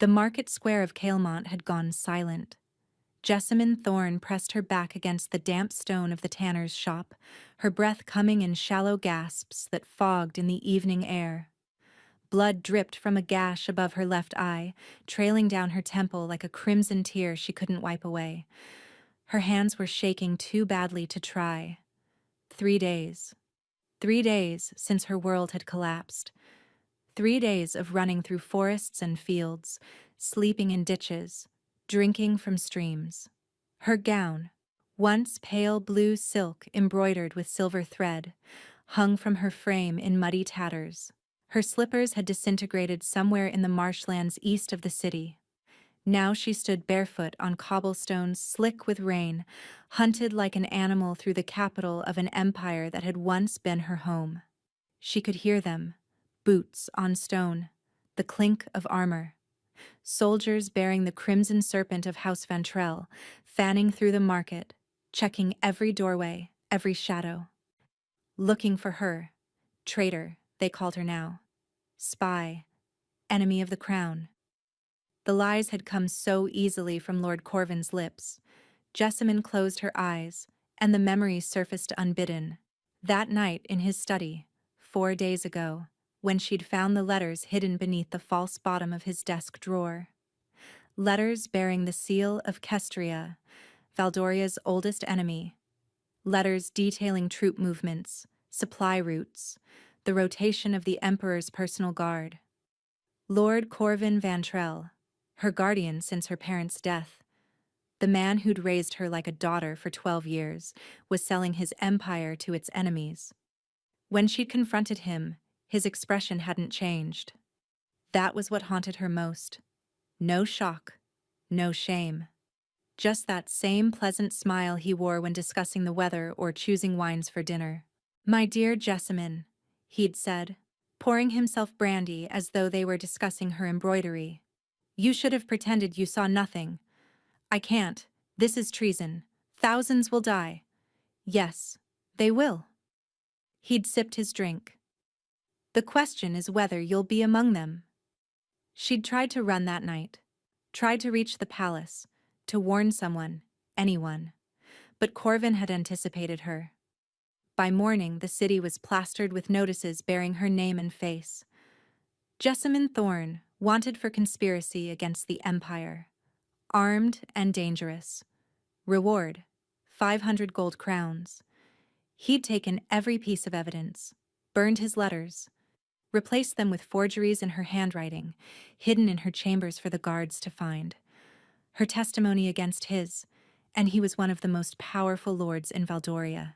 The market square of Calemont had gone silent. Jessamine Thorne pressed her back against the damp stone of the tanner's shop, her breath coming in shallow gasps that fogged in the evening air. Blood dripped from a gash above her left eye, trailing down her temple like a crimson tear she couldn't wipe away. Her hands were shaking too badly to try. 3 days. 3 days since her world had collapsed. 3 days of running through forests and fields, sleeping in ditches, drinking from streams. Her gown, once pale blue silk embroidered with silver thread, hung from her frame in muddy tatters. Her slippers had disintegrated somewhere in the marshlands east of the city. Now she stood barefoot on cobblestones slick with rain, hunted like an animal through the capital of an empire that had once been her home. She could hear them, boots on stone, the clink of armor. Soldiers bearing the crimson serpent of House Ventrell, fanning through the market, checking every doorway, every shadow. Looking for her. Traitor, they called her now. Spy. Enemy of the crown. The lies had come so easily from Lord Corvin's lips. Jessamine closed her eyes, and the memories surfaced unbidden. That night in his study, 4 days ago, when she'd found the letters hidden beneath the false bottom of his desk drawer. Letters bearing the seal of Kestria, Valdoria's oldest enemy. Letters detailing troop movements, supply routes, the rotation of the Emperor's personal guard. Lord Corvin Ventrell, her guardian since her parents' death, the man who'd raised her like a daughter for 12 years, was selling his empire to its enemies. When she'd confronted him, his expression hadn't changed. That was what haunted her most. No shock, no shame. Just that same pleasant smile he wore when discussing the weather or choosing wines for dinner. "My dear Jessamine," he'd said, pouring himself brandy as though they were discussing her embroidery. "You should have pretended you saw nothing. I can't. This is treason. Thousands will die." "Yes, they will." He'd sipped his drink. "The question is whether you'll be among them." She'd tried to run that night, tried to reach the palace, to warn someone, anyone. But Corvin had anticipated her. By morning, the city was plastered with notices bearing her name and face. Jessamine Thorne, wanted for conspiracy against the Empire. Armed and dangerous. Reward, 500 gold crowns. He'd taken every piece of evidence, burned his letters, replaced them with forgeries in her handwriting, hidden in her chambers for the guards to find. Her testimony against his, and he was one of the most powerful lords in Valdoria.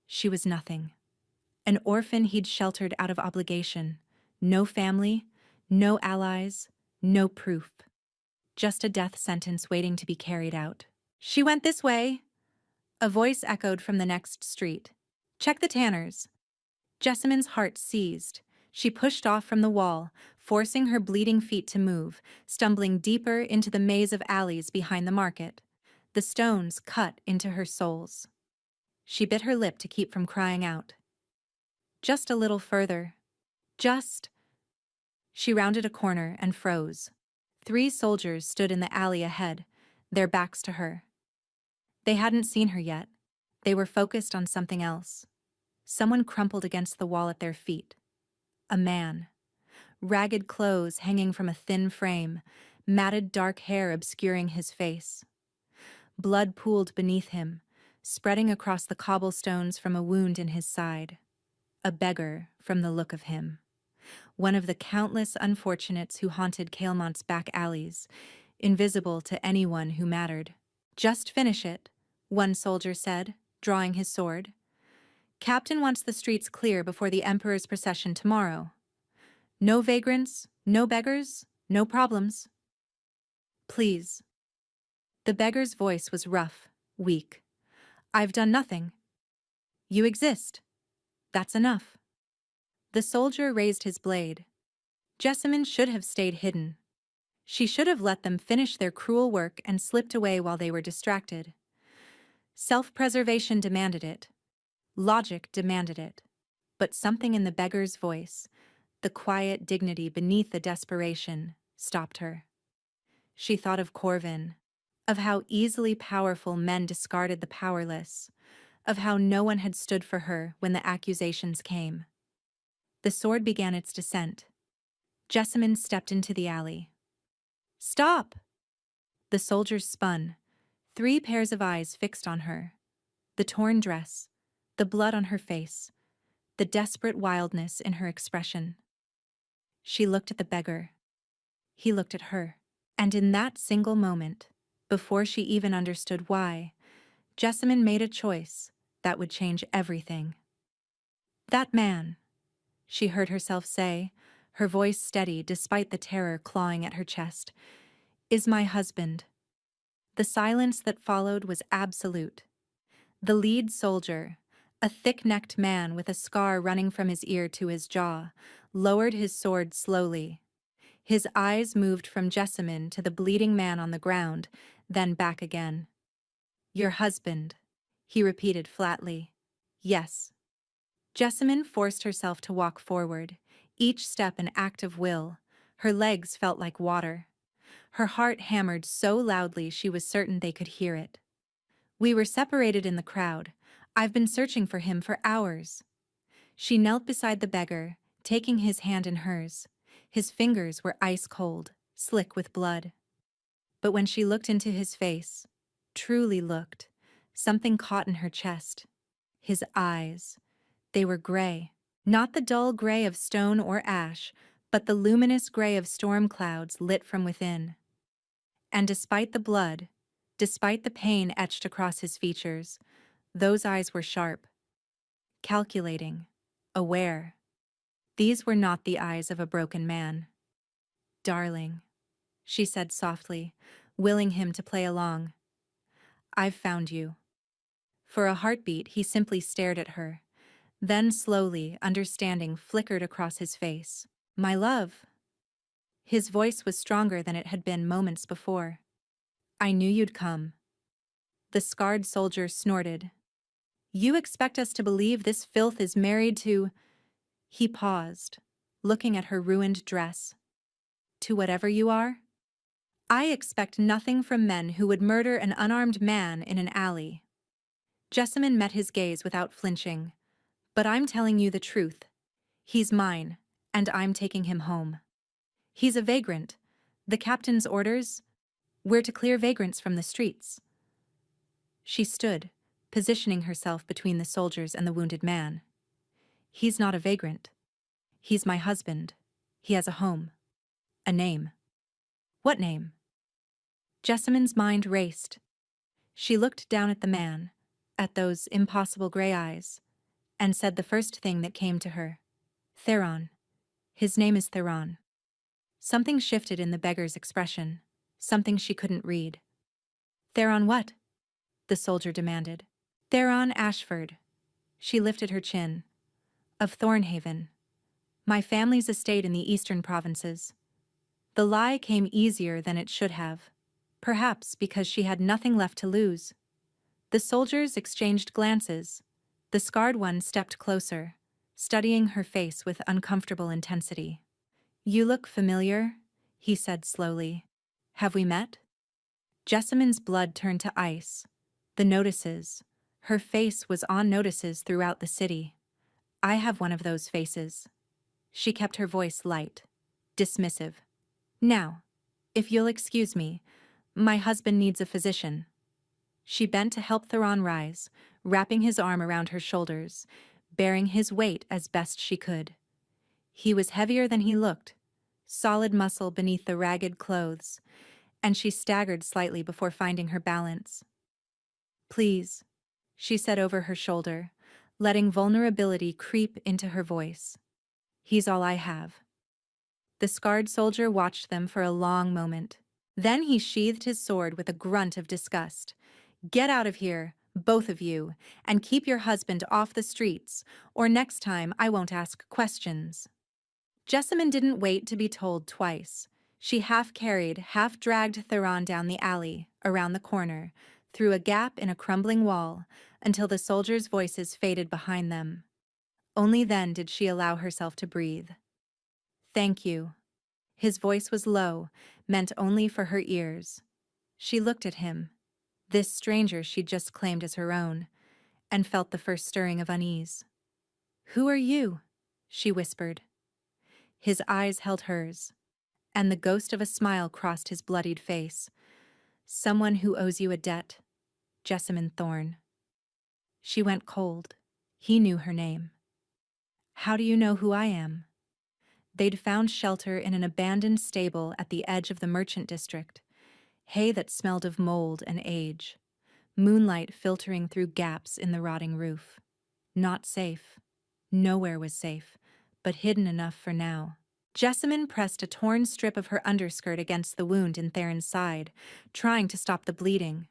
She was nothing. An orphan he'd sheltered out of obligation. No family, no allies, no proof. Just a death sentence waiting to be carried out. "She went this way," a voice echoed from the next street. "Check the tanners." Jessamine's heart seized. She pushed off from the wall, forcing her bleeding feet to move, stumbling deeper into the maze of alleys behind the market. The stones cut into her soles. She bit her lip to keep from crying out. Just a little further. Just. She rounded a corner and froze. 3 soldiers stood in the alley ahead, their backs to her. They hadn't seen her yet. They were focused on something else. Someone crumpled against the wall at their feet. A man. Ragged clothes hanging from a thin frame, matted dark hair obscuring his face. Blood pooled beneath him, spreading across the cobblestones from a wound in his side. A beggar from the look of him. One of the countless unfortunates who haunted Calemont's back alleys, invisible to anyone who mattered. "Just finish it," one soldier said, drawing his sword. "Captain wants the streets clear before the Emperor's procession tomorrow. No vagrants, no beggars, no problems. Please." The beggar's voice was rough, weak. "I've done nothing. You exist. That's enough." The soldier raised his blade. Jessamine should have stayed hidden. She should have let them finish their cruel work and slipped away while they were distracted. Self-preservation demanded it. Logic demanded it. But something in the beggar's voice, the quiet dignity beneath the desperation, stopped her. She thought of Corvin, of how easily powerful men discarded the powerless, of how no one had stood for her when the accusations came. The sword began its descent. Jessamine stepped into the alley. "Stop!" The soldiers spun, 3 pairs of eyes fixed on her. The torn dress, the blood on her face, the desperate wildness in her expression. She looked at the beggar. He looked at her. And in that single moment, before she even understood why, Jessamine made a choice that would change everything. "That man," she heard herself say, her voice steady despite the terror clawing at her chest, "is my husband." The silence that followed was absolute. The lead soldier, a thick-necked man with a scar running from his ear to his jaw, lowered his sword slowly. His eyes moved from Jessamine to the bleeding man on the ground, then back again. "Your husband," he repeated flatly. "Yes." Jessamine forced herself to walk forward, each step an act of will. Her legs felt like water. Her heart hammered so loudly she was certain they could hear it. "We were separated in the crowd. I've been searching for him for hours." She knelt beside the beggar, taking his hand in hers. His fingers were ice cold, slick with blood. But when she looked into his face, truly looked, something caught in her chest. His eyes. They were gray. Not the dull gray of stone or ash, but the luminous gray of storm clouds lit from within. And despite the blood, despite the pain etched across his features, those eyes were sharp, calculating, aware. These were not the eyes of a broken man. "Darling," she said softly, willing him to play along. "I've found you." For a heartbeat, he simply stared at her. Then slowly, understanding flickered across his face. "My love." His voice was stronger than it had been moments before. "I knew you'd come." The scarred soldier snorted. "You expect us to believe this filth is married to—" He paused, looking at her ruined dress. "To whatever you are? I expect nothing from men who would murder an unarmed man in an alley." Jessamine met his gaze without flinching. "But I'm telling you the truth. He's mine, and I'm taking him home. He's a vagrant. The captain's orders? We're to clear vagrants from the streets." She stood, positioning herself between the soldiers and the wounded man. "He's not a vagrant. He's my husband. He has a home. A name." "What name?" Jessamine's mind raced. She looked down at the man, at those impossible gray eyes, and said the first thing that came to her. "Theron. His name is Theron." Something shifted in the beggar's expression, something she couldn't read. "Theron what?" the soldier demanded. "Theron Ashford." She lifted her chin. "Of Thornhaven. My family's estate in the eastern provinces." The lie came easier than it should have, perhaps because she had nothing left to lose. The soldiers exchanged glances. The scarred one stepped closer, studying her face with uncomfortable intensity. "You look familiar," he said slowly. "Have we met?" Jessamine's blood turned to ice. The notices. Her face was on notices throughout the city. "I have one of those faces." She kept her voice light, dismissive. "Now, if you'll excuse me, my husband needs a physician." She bent to help Theron rise, wrapping his arm around her shoulders, bearing his weight as best she could. He was heavier than he looked, solid muscle beneath the ragged clothes, and she staggered slightly before finding her balance. "Please," she said over her shoulder, letting vulnerability creep into her voice. "He's all I have." The scarred soldier watched them for a long moment. Then he sheathed his sword with a grunt of disgust. "Get out of here, both of you, and keep your husband off the streets, or next time I won't ask questions." Jessamine didn't wait to be told twice. She half-carried, half-dragged Theron down the alley, around the corner, through a gap in a crumbling wall, until the soldiers' voices faded behind them. Only then did she allow herself to breathe. "Thank you." His voice was low, meant only for her ears. She looked at him, this stranger she'd just claimed as her own, and felt the first stirring of unease. "Who are you?" she whispered. His eyes held hers, and the ghost of a smile crossed his bloodied face. "Someone who owes you a debt, Jessamine Thorne." She went cold. He knew her name. "How do you know who I am?" They'd found shelter in an abandoned stable at the edge of the merchant district, hay that smelled of mold and age, moonlight filtering through gaps in the rotting roof. Not safe. Nowhere was safe, but hidden enough for now. Jessamine pressed a torn strip of her underskirt against the wound in Theron's side, trying to stop the bleeding.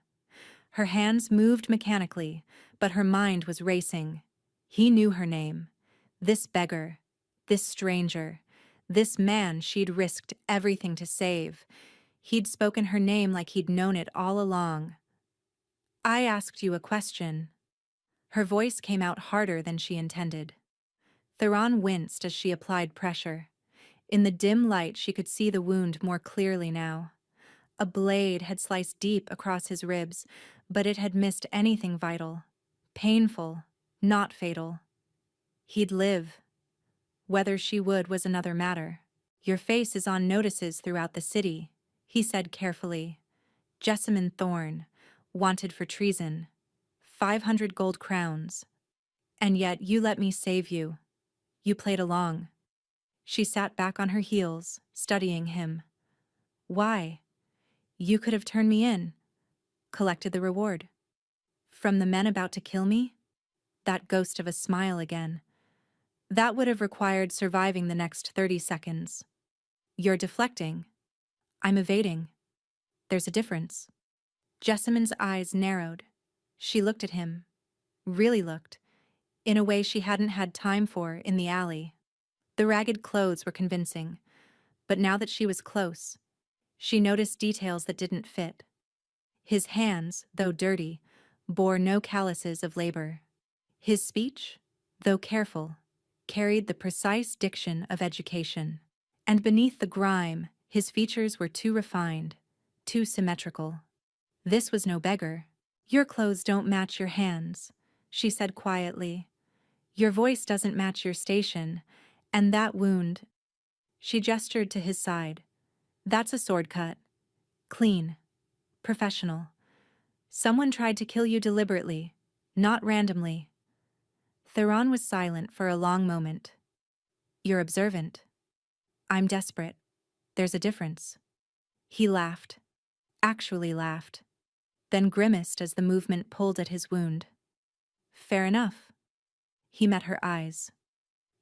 Her hands moved mechanically, but her mind was racing. He knew her name. This beggar. This stranger. This man she'd risked everything to save. He'd spoken her name like he'd known it all along. "I asked you a question." Her voice came out harder than she intended. Theron winced as she applied pressure. In the dim light she could see the wound more clearly now. A blade had sliced deep across his ribs, but it had missed anything vital. Painful, not fatal. He'd live. Whether she would was another matter. "Your face is on notices throughout the city," he said carefully. "Jessamine Thorne, wanted for treason. 500 gold crowns. And yet you let me save you. You played along." She sat back on her heels, studying him. "Why? You could have turned me in, collected the reward. From the men about to kill me?" That ghost of a smile again. "That would have required surviving the next 30 seconds. You're deflecting. I'm evading. There's a difference." Jessamine's eyes narrowed. She looked at him. Really looked. In a way she hadn't had time for in the alley. The ragged clothes were convincing, but now that she was close, she noticed details that didn't fit. His hands, though dirty, bore no calluses of labor. His speech, though careful, carried the precise diction of education. And beneath the grime, his features were too refined, too symmetrical. This was no beggar. "Your clothes don't match your hands," she said quietly. "Your voice doesn't match your station, and that wound—" She gestured to his side. "That's a sword cut. Clean. Professional. Someone tried to kill you deliberately, not randomly." Theron was silent for a long moment. "You're observant." "I'm desperate. There's a difference." He laughed. Actually laughed. Then grimaced as the movement pulled at his wound. "Fair enough." He met her eyes.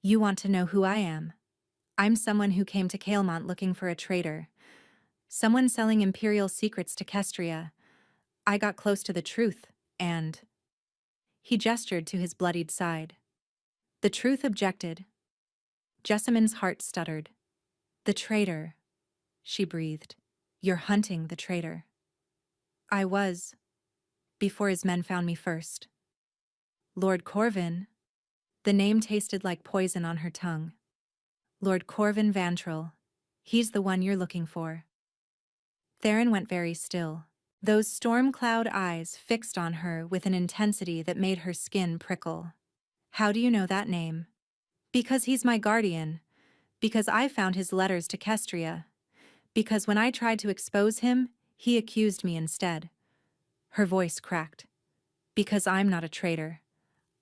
"You want to know who I am? I'm someone who came to Kalemont looking for a traitor. Someone selling imperial secrets to Kestria. I got close to the truth, and—" He gestured to his bloodied side. "The truth objected." Jessamine's heart stuttered. "The traitor," she breathed. "You're hunting the traitor." "I was, before his men found me first." "Lord Corvin." The name tasted like poison on her tongue. "Lord Corvin Vantrell. He's the one you're looking for." Theron went very still, those storm cloud eyes fixed on her with an intensity that made her skin prickle. "How do you know that name?" "Because he's my guardian. Because I found his letters to Kestria. Because when I tried to expose him, he accused me instead." Her voice cracked. "Because I'm not a traitor.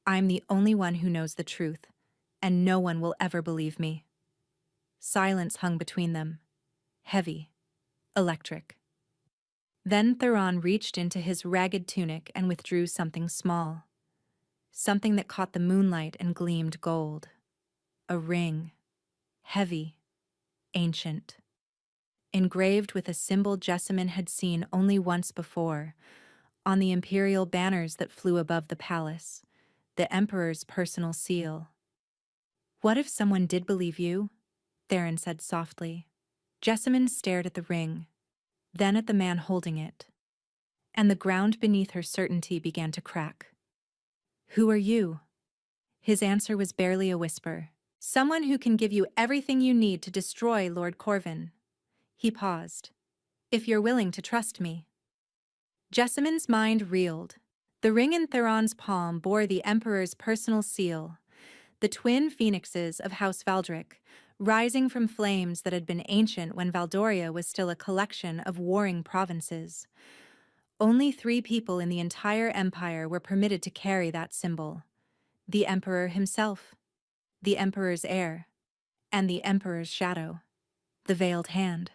I'm the only one who knows the truth, and no one will ever believe me." Silence hung between them. Heavy. Electric. Then Theron reached into his ragged tunic and withdrew something small. Something that caught the moonlight and gleamed gold. A ring. Heavy. Ancient. Engraved with a symbol Jessamine had seen only once before, on the imperial banners that flew above the palace, the Emperor's personal seal. "What if someone did believe you?" Theron said softly. Jessamine stared at the ring, then at the man holding it, and the ground beneath her certainty began to crack. "Who are you?" His answer was barely a whisper. "Someone who can give you everything you need to destroy Lord Corvin." He paused. If you're willing to trust me. Jessamyn's mind reeled. The ring in Theron's palm bore the Emperor's personal seal, the twin phoenixes of House Valdric, rising from flames that had been ancient when Valdoria was still a collection of warring provinces. Only 3 people in the entire empire were permitted to carry that symbol: the Emperor himself, the Emperor's heir, and the Emperor's shadow, the Veiled Hand,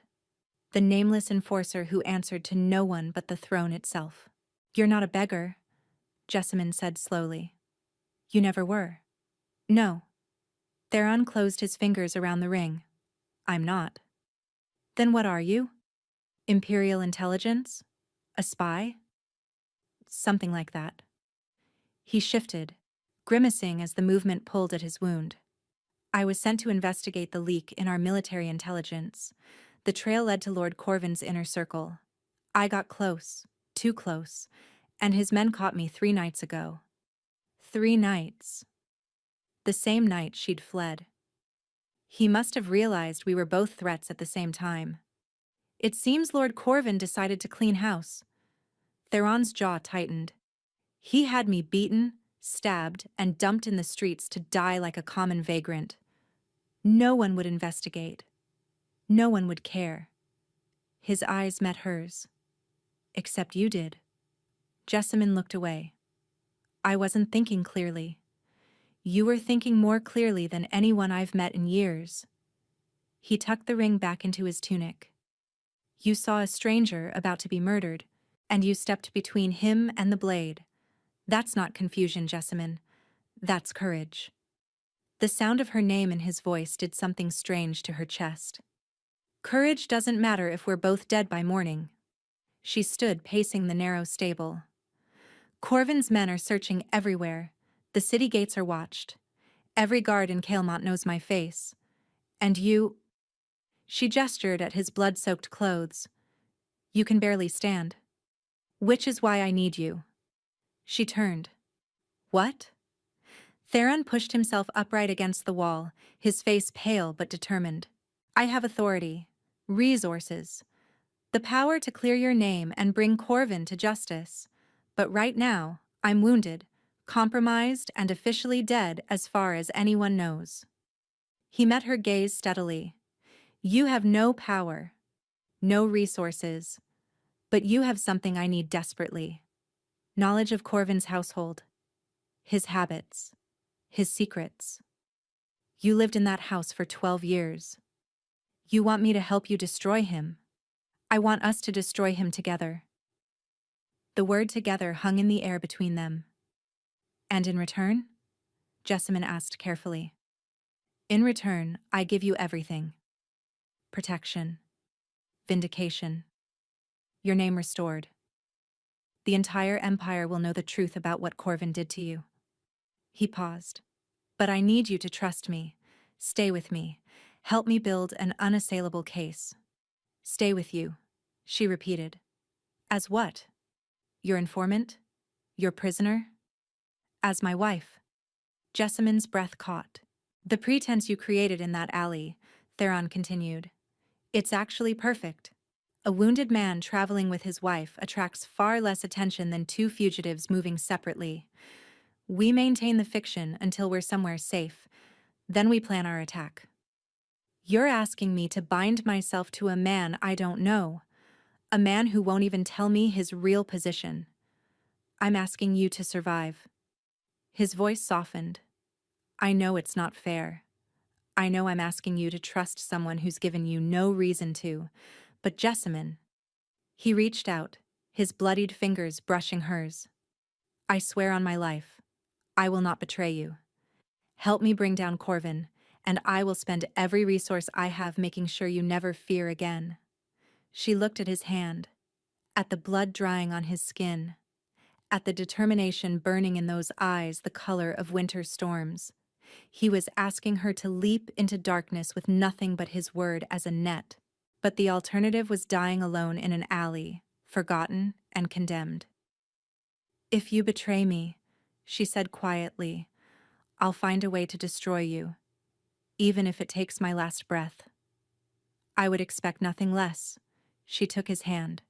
the nameless enforcer who answered to no one but the throne itself. You're not a beggar, Jessamyn said slowly. You never were. No. Theron closed his fingers around the ring. I'm not. Then what are you? Imperial intelligence? A spy? Something like that. He shifted, grimacing as the movement pulled at his wound. I was sent to investigate the leak in our military intelligence. The trail led to Lord Corvin's inner circle. I got close, too close, and his men caught me 3 nights ago. 3 nights. The same night she'd fled. He must have realized we were both threats at the same time. It seems Lord Corvin decided to clean house. Theron's jaw tightened. He had me beaten, stabbed, and dumped in the streets to die like a common vagrant. No one would investigate. No one would care. His eyes met hers. Except you did. Jessamyn looked away. I wasn't thinking clearly. You were thinking more clearly than anyone I've met in years. He tucked the ring back into his tunic. You saw a stranger about to be murdered, and you stepped between him and the blade. That's not confusion, Jessamyn. That's courage. The sound of her name in his voice did something strange to her chest. Courage doesn't matter if we're both dead by morning. She stood pacing the narrow stable. Corvin's men are searching everywhere. The city gates are watched. Every guard in Kael'mont knows my face. And you... She gestured at his blood-soaked clothes. You can barely stand. Which is why I need you. She turned. What? Theron pushed himself upright against the wall, his face pale but determined. I have authority, resources, the power to clear your name and bring Corvin to justice. But right now, I'm wounded, compromised, and officially dead as far as anyone knows. He met her gaze steadily. You have no power, no resources, but you have something I need desperately. Knowledge of Corvin's household, his habits, his secrets. You lived in that house for 12 years. You want me to help you destroy him. I want us to destroy him together. The word together hung in the air between them. And in return? Jessamyn asked carefully. In return, I give you everything. Protection. Vindication. Your name restored. The entire empire will know the truth about what Corvin did to you. He paused. But I need you to trust me. Stay with me. Help me build an unassailable case. Stay with you, she repeated. As what? Your informant? Your prisoner? As my wife. Jessamyn's breath caught. The pretense you created in that alley, Theron continued. It's actually perfect. A wounded man traveling with his wife attracts far less attention than 2 fugitives moving separately. We maintain the fiction until we're somewhere safe. Then we plan our attack. You're asking me to bind myself to a man I don't know, a man who won't even tell me his real position. I'm asking you to survive. His voice softened. I know it's not fair. I know I'm asking you to trust someone who's given you no reason to, but Jessamyn... He reached out, his bloodied fingers brushing hers. I swear on my life, I will not betray you. Help me bring down Corvin, and I will spend every resource I have making sure you never fear again. She looked at his hand, at the blood drying on his skin, at the determination burning in those eyes the color of winter storms. He was asking her to leap into darkness with nothing but his word as a net, but the alternative was dying alone in an alley, forgotten and condemned. If you betray me, she said quietly, I'll find a way to destroy you, even if it takes my last breath. I would expect nothing less. She took his hand.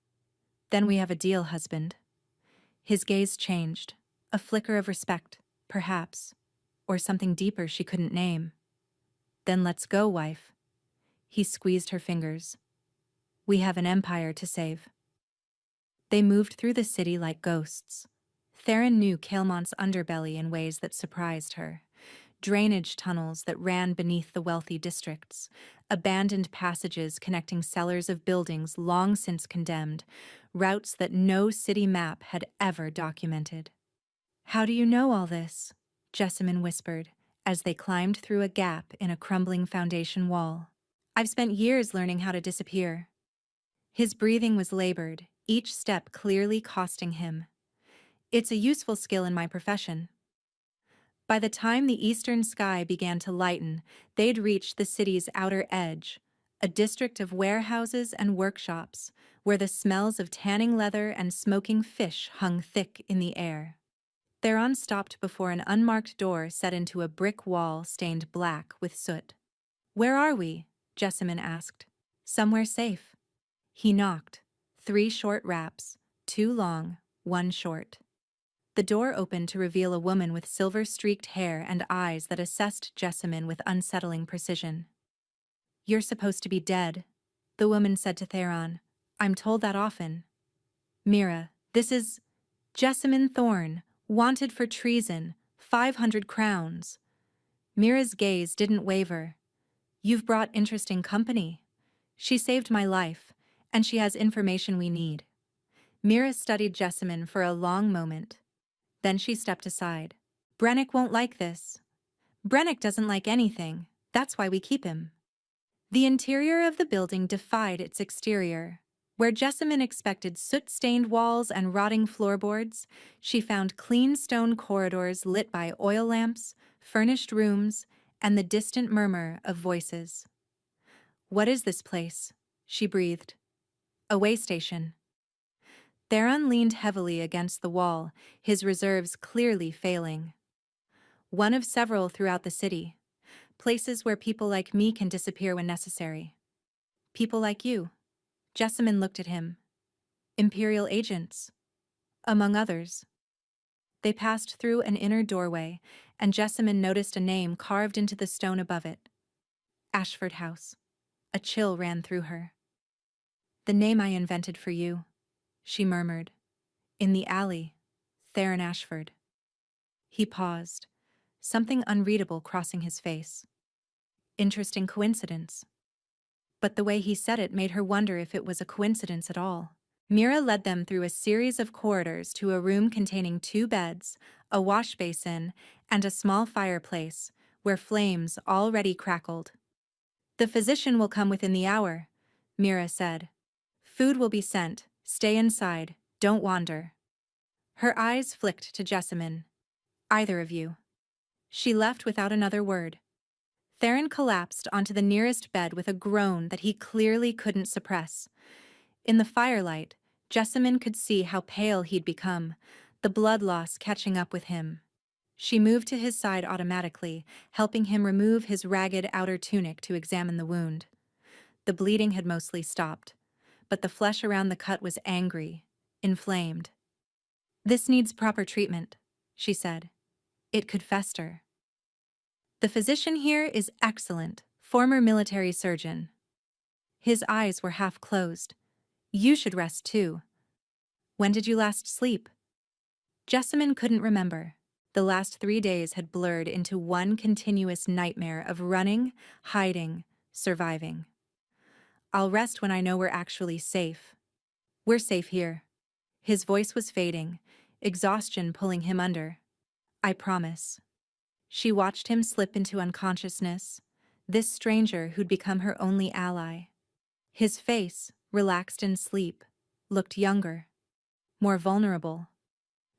Then we have a deal, husband. His gaze changed. A flicker of respect, perhaps. Or something deeper she couldn't name. Then let's go, wife. He squeezed her fingers. We have an empire to save. They moved through the city like ghosts. Theron knew Kael'mont's underbelly in ways that surprised her. Drainage tunnels that ran beneath the wealthy districts, abandoned passages connecting cellars of buildings long since condemned, routes that no city map had ever documented. How do you know all this? Jessamine whispered, as they climbed through a gap in a crumbling foundation wall. I've spent years learning how to disappear. His breathing was labored, each step clearly costing him. It's a useful skill in my profession. By the time the eastern sky began to lighten, they'd reached the city's outer edge, a district of warehouses and workshops, where the smells of tanning leather and smoking fish hung thick in the air. Theron stopped before an unmarked door set into a brick wall stained black with soot. Where are we? Jessamine asked. Somewhere safe. He knocked. 3 short raps, 2 long, 1 short. The door opened to reveal a woman with silver-streaked hair and eyes that assessed Jessamine with unsettling precision. You're supposed to be dead, the woman said to Theron. I'm told that often. Mira, this is Jessamine Thorne, wanted for treason, 500 crowns. Mira's gaze didn't waver. You've brought interesting company. She saved my life, and she has information we need. Mira studied Jessamine for a long moment. Then she stepped aside. Brennick won't like this. Brennick doesn't like anything. That's why we keep him. The interior of the building defied its exterior. Where Jessamine expected soot-stained walls and rotting floorboards, she found clean stone corridors lit by oil lamps, furnished rooms, and the distant murmur of voices. What is this place? She breathed. A way station. Theron leaned heavily against the wall, his reserves clearly failing. One of several throughout the city. Places where people like me can disappear when necessary. People like you. Jessamine looked at him. Imperial agents. Among others. They passed through an inner doorway, and Jessamine noticed a name carved into the stone above it. Ashford House. A chill ran through her. The name I invented for you, she murmured. In the alley, Theron Ashford. He paused, something unreadable crossing his face. Interesting coincidence. But the way he said it made her wonder if it was a coincidence at all. Mira led them through a series of corridors to a room containing 2 beds, a wash basin, and a small fireplace, where flames already crackled. The physician will come within the hour, Mira said. Food will be sent. Stay inside. Don't wander. Her eyes flicked to Jessamine. Either of you. She left without another word. Theron collapsed onto the nearest bed with a groan that he clearly couldn't suppress. In the firelight, Jessamine could see how pale he'd become, the blood loss catching up with him. She moved to his side automatically, helping him remove his ragged outer tunic to examine the wound. The bleeding had mostly stopped, but the flesh around the cut was angry, inflamed. This needs proper treatment, she said. It could fester. The physician here is excellent, former military surgeon. His eyes were half closed. You should rest too. When did you last sleep? Jessamine couldn't remember. The last 3 days had blurred into one continuous nightmare of running, hiding, surviving. I'll rest when I know we're actually safe. We're safe here. His voice was fading, exhaustion pulling him under. I promise. She watched him slip into unconsciousness, this stranger who'd become her only ally. His face, relaxed in sleep, looked younger, more vulnerable.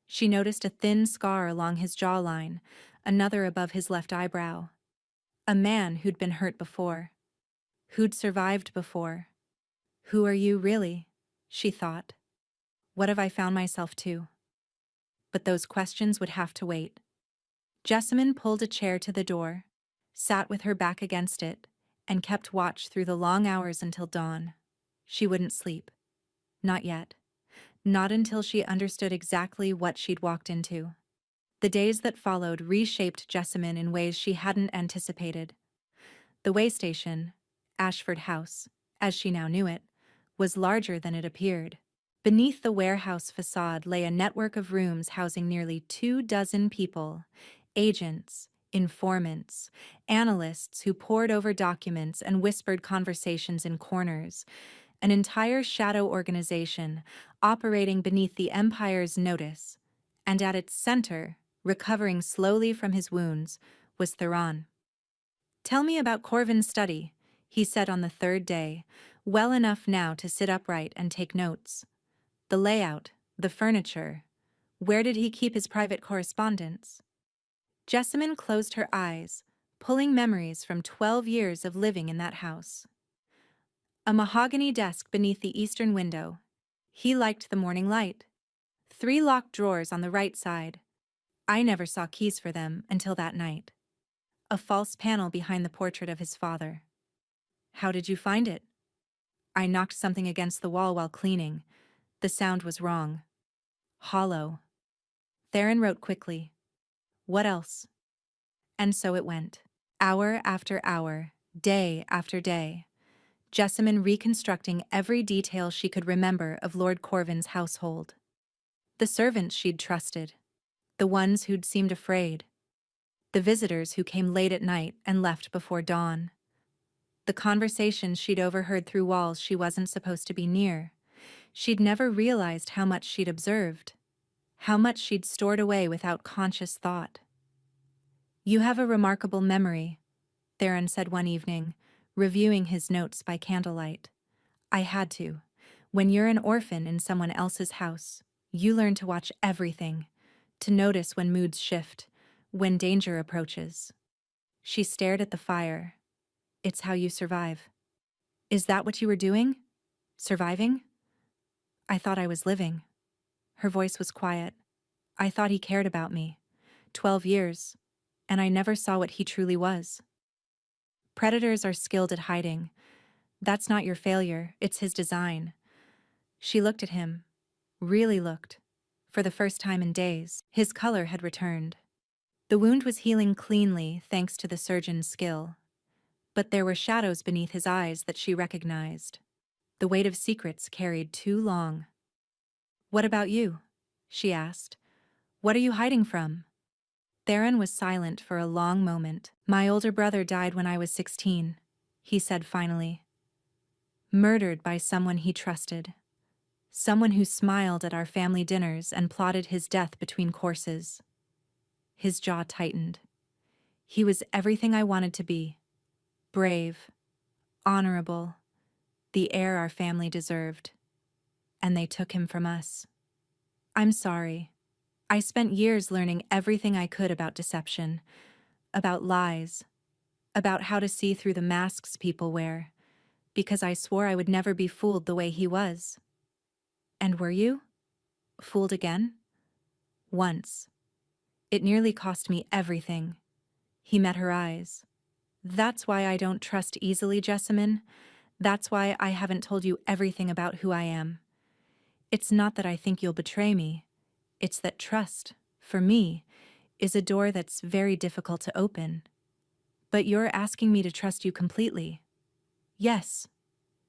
She noticed a thin scar along his jawline, another above his left eyebrow. A man who'd been hurt before. Who'd survived before. Who are you, really? She thought. What have I found myself to? But those questions would have to wait. Jessamine pulled a chair to the door, sat with her back against it, and kept watch through the long hours until dawn. She wouldn't sleep. Not yet. Not until she understood exactly what she'd walked into. The days that followed reshaped Jessamine in ways she hadn't anticipated. The way station, Ashford House, as she now knew it, was larger than it appeared. Beneath the warehouse facade lay a network of rooms housing nearly 24 people, agents, informants, analysts who pored over documents and whispered conversations in corners, an entire shadow organization operating beneath the Empire's notice, and at its center, recovering slowly from his wounds, was Theron. "Tell me about Corvin's study," he said on the third day, well enough now to sit upright and take notes. The layout, the furniture. Where did he keep his private correspondence? Jessamine closed her eyes, pulling memories from 12 years of living in that house. A mahogany desk beneath the eastern window. He liked the morning light. 3 locked drawers on the right side. I never saw keys for them until that night. A false panel behind the portrait of his father. "How did you find it?" "I knocked something against the wall while cleaning. The sound was wrong. Hollow." Theron wrote quickly. "What else?" And so it went. Hour after hour, day after day. Jessamine reconstructing every detail she could remember of Lord Corvin's household. The servants she'd trusted. The ones who'd seemed afraid. The visitors who came late at night and left before dawn. The conversations she'd overheard through walls she wasn't supposed to be near. She'd never realized how much she'd observed. How much she'd stored away without conscious thought. "You have a remarkable memory," Theron said one evening, reviewing his notes by candlelight. "I had to. When you're an orphan in someone else's house, you learn to watch everything, to notice when moods shift, when danger approaches." She stared at the fire. "It's how you survive." "Is that what you were doing? Surviving?" "I thought I was living." Her voice was quiet. "I thought he cared about me. 12 years. And I never saw what he truly was." "Predators are skilled at hiding. That's not your failure, it's his design." She looked at him. Really looked. For the first time in days, his color had returned. The wound was healing cleanly thanks to the surgeon's skill. But there were shadows beneath his eyes that she recognized. The weight of secrets carried too long. "What about you?" she asked. "What are you hiding from?" Theron was silent for a long moment. "My older brother died when I was 16, he said finally. Murdered by someone he trusted. Someone who smiled at our family dinners and plotted his death between courses." His jaw tightened. "He was everything I wanted to be. Brave, honorable, the heir our family deserved. And they took him from us. I'm sorry. I spent years learning everything I could about deception, about lies, about how to see through the masks people wear, because I swore I would never be fooled the way he was." "And were you? Fooled again?" "Once. It nearly cost me everything." He met her eyes. "That's why I don't trust easily, Jessamine. That's why I haven't told you everything about who I am. It's not that I think you'll betray me. It's that trust, for me, is a door that's very difficult to open. But you're asking me to trust you completely." "Yes.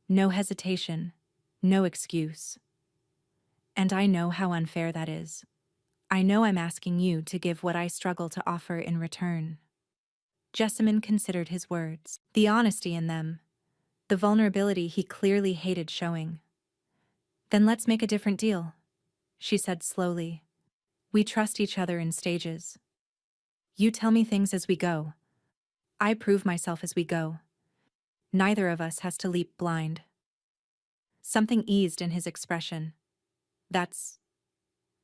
No hesitation. No excuse. And I know how unfair that is. I know I'm asking you to give what I struggle to offer in return." Jessamine considered his words, the honesty in them, the vulnerability he clearly hated showing. "Then let's make a different deal," she said slowly. "We trust each other in stages. You tell me things as we go. I prove myself as we go. Neither of us has to leap blind." Something eased in his expression. "That's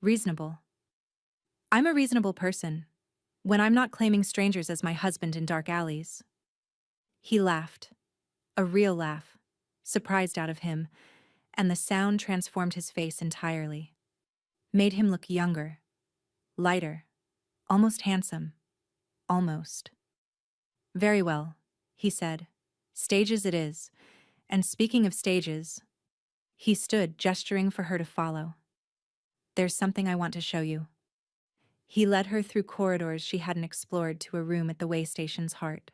reasonable." "I'm a reasonable person, when I'm not claiming strangers as my husband in dark alleys." He laughed. A real laugh, surprised out of him, and the sound transformed his face entirely. Made him look younger, lighter, almost handsome. Almost. "Very well," he said. Stages it is. And speaking of stages, he stood, gesturing for her to follow. There's something I want to show you. He led her through corridors she hadn't explored to a room at the way station's heart.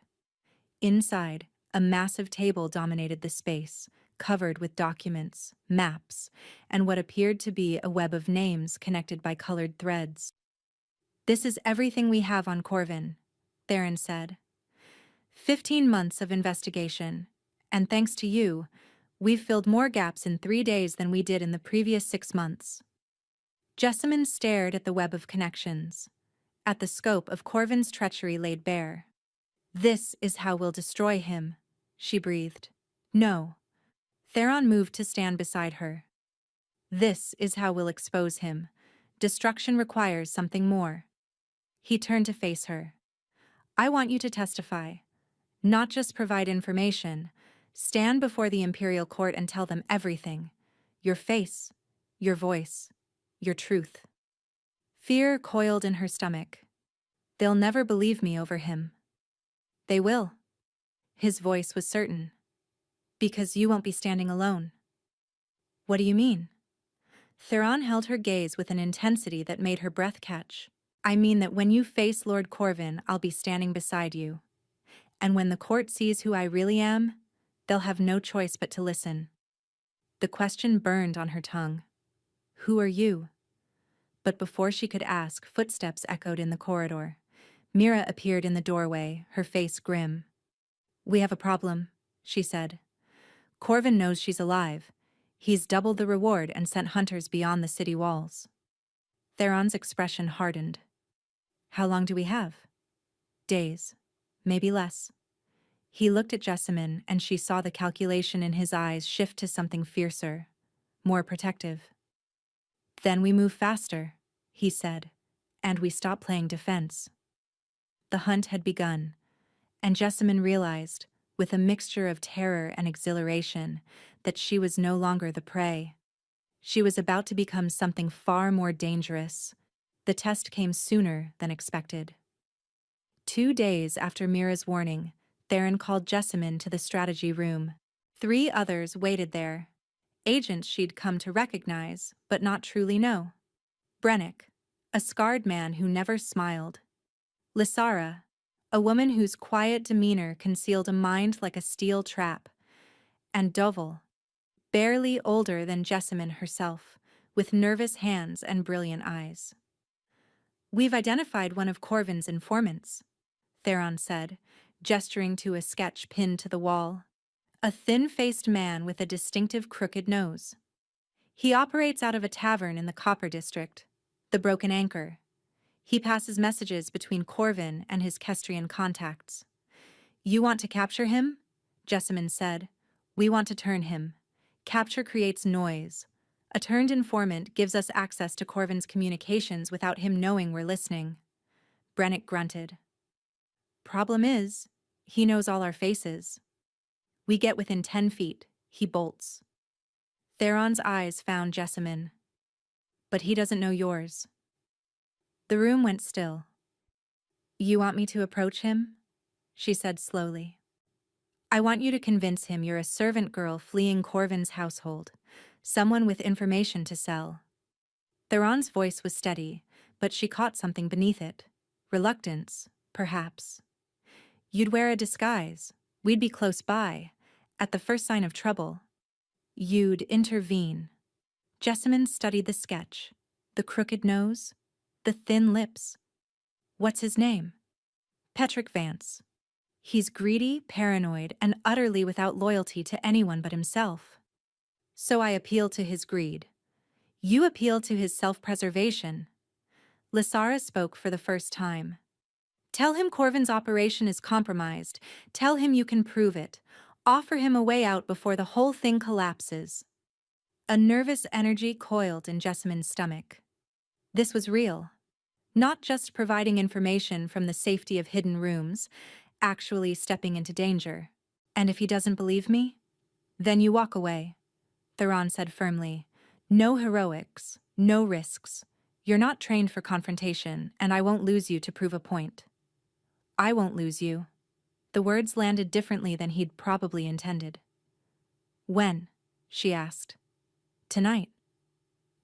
Inside, a massive table dominated the space, covered with documents, maps, and what appeared to be a web of names connected by colored threads. This is everything we have on Corvin, Theron said. 15 months of investigation, and thanks to you, we've filled more gaps in 3 days than we did in the previous 6 months. Jessamine stared at the web of connections, at the scope of Corvin's treachery laid bare. This is how we'll destroy him, she breathed. No. Theron moved to stand beside her. This is how we'll expose him. Destruction requires something more. He turned to face her. I want you to testify. Not just provide information. Stand before the Imperial Court and tell them everything. Your face, your voice, your truth. Fear coiled in her stomach. They'll never believe me over him. They will. His voice was certain. Because you won't be standing alone. What do you mean? Theron held her gaze with an intensity that made her breath catch. I mean that when you face Lord Corvin, I'll be standing beside you. And when the court sees who I really am, they'll have no choice but to listen. The question burned on her tongue. Who are you? But before she could ask, footsteps echoed in the corridor. Mira appeared in the doorway, her face grim. We have a problem, she said. Corvin knows she's alive. He's doubled the reward and sent hunters beyond the city walls. Theron's expression hardened. How long do we have? Days. Maybe less. He looked at Jessamine, and she saw the calculation in his eyes shift to something fiercer, more protective. Then we move faster, he said, and we stop playing defense. The hunt had begun, and Jessamine realized, with a mixture of terror and exhilaration, that she was no longer the prey. She was about to become something far more dangerous. The test came sooner than expected. 2 days after Mira's warning, Theron called Jessamine to the strategy room. 3 others waited there. Agents she'd come to recognize, but not truly know. Brennick, a scarred man who never smiled. Lysara, a woman whose quiet demeanor concealed a mind like a steel trap. And Dovel, barely older than Jessamine herself, with nervous hands and brilliant eyes. We've identified one of Corvin's informants, Theron said, gesturing to a sketch pinned to the wall. A thin-faced man with a distinctive crooked nose. He operates out of a tavern in the Copper District, the Broken Anchor. He passes messages between Corvin and his Kestrian contacts. You want to capture him? Jessamine said. We want to turn him. Capture creates noise. A turned informant gives us access to Corvin's communications without him knowing we're listening. Brennick grunted. Problem is, he knows all our faces. We get within 10 feet, he bolts. Theron's eyes found Jessamine. But he doesn't know yours. The room went still. You want me to approach him? She said slowly. I want you to convince him you're a servant girl fleeing Corvin's household, someone with information to sell. Theron's voice was steady, but she caught something beneath it. Reluctance, perhaps. You'd wear a disguise. We'd be close by. At the first sign of trouble, you'd intervene. Jessamine studied the sketch, the crooked nose, the thin lips. What's his name? Petrick Vance. He's greedy, paranoid, and utterly without loyalty to anyone but himself. So I appeal to his greed. You appeal to his self-preservation. Lysara spoke for the first time. Tell him Corvin's operation is compromised. Tell him you can prove it. Offer him a way out before the whole thing collapses. A nervous energy coiled in Jessamine's stomach. This was real. Not just providing information from the safety of hidden rooms, actually stepping into danger. And if he doesn't believe me? Then you walk away, Theron said firmly. No heroics, no risks. You're not trained for confrontation, and I won't lose you to prove a point. I won't lose you. The words landed differently than he'd probably intended. When? She asked. Tonight.